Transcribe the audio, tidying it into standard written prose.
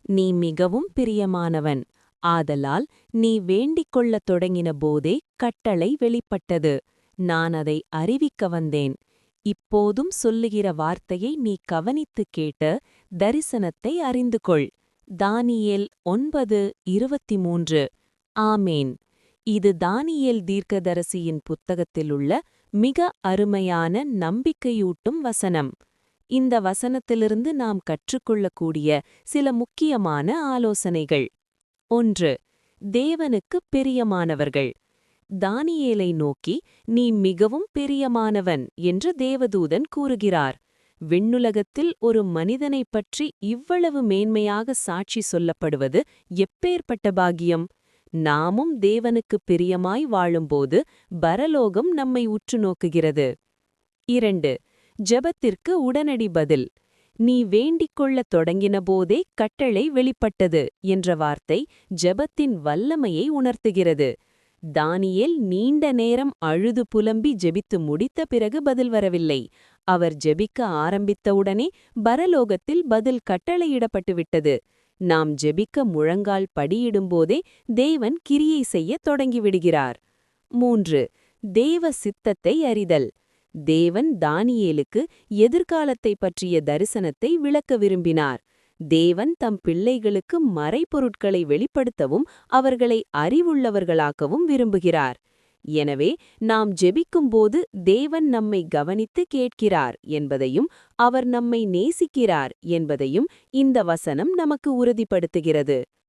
நீ மிகவும் பிரியமானவன். ஆதலால் நீ வேண்டிக் கொள்ளத் தொடங்கின போதே கட்டளை வெளிப்பட்டது. நான் அதை அறிவிக்க வந்தேன். இப்போதும் சொல்லுகிற வார்த்தையை நீ கவனித்துக் கேட்டு தரிசனத்தை அறிந்து கொள். தானியேல் 9:23. ஆமேன். இது தானியேல் தீர்க்கதரிசியின் புத்தகத்திலுள்ள மிக அருமையான நம்பிக்கையூட்டும் வசனம். இந்த வசனத்திலிருந்து நாம் கற்றுக்கொள்ளக்கூடிய சில முக்கியமான ஆலோசனைகள். 1. தேவனுக்கு பிரியமானவர்கள். தானியேலை நோக்கி நீ மிகவும் பிரியமானவன் என்று தேவதூதன் கூறுகிறார். விண்ணுலகத்தில் ஒரு மனிதனைப் பற்றி இவ்வளவு மேன்மையாக சாட்சி சொல்லப்படுவது எப்பேற்பட்ட பாக்கியம்! நாமும் தேவனுக்கு பிரியமாய் வாழும்போது பரலோகம் நம்மை உற்று நோக்குகிறது. 2. ஜெபத்திற்கு உடனடி பதில். நீ வேண்டிக் கொள்ளத் தொடங்கின போதே கட்டளை வெளிப்பட்டது என்ற வார்த்தை ஜெபத்தின் வல்லமையை உணர்த்துகிறது. தானியேல் நீண்ட நேரம் அழுது புலம்பி ஜெபித்து முடித்த பிறகு பதில் வரவில்லை. அவர் ஜெபிக்க ஆரம்பித்தவுடனே பரலோகத்தில் பதில் கட்டளையிடப்பட்டுவிட்டது. நாம் ஜெபிக்க முழங்கால் படியிடும்போதே தேவன் கிரியை செய்யத் தொடங்கிவிடுகிறார். 3. தேவ சித்தத்தை அறிதல். தேவன் தானியேலுக்கு எதிர்காலத்தைப் பற்றிய தரிசனத்தை விளக்க விரும்பினார். தேவன் தம் பிள்ளைகளுக்கு மறைபொருட்களை வெளிப்படுத்தவும் அவர்களை அறிவுள்ளவர்களாக்கவும் விரும்புகிறார். எனவே நாம் ஜெபிக்கும்போது தேவன் நம்மை கவனித்து கேட்கிறார் என்பதையும் அவர் நம்மை நேசிக்கிறார் என்பதையும் இந்த வசனம் நமக்கு உறுதிப்படுத்துகிறது.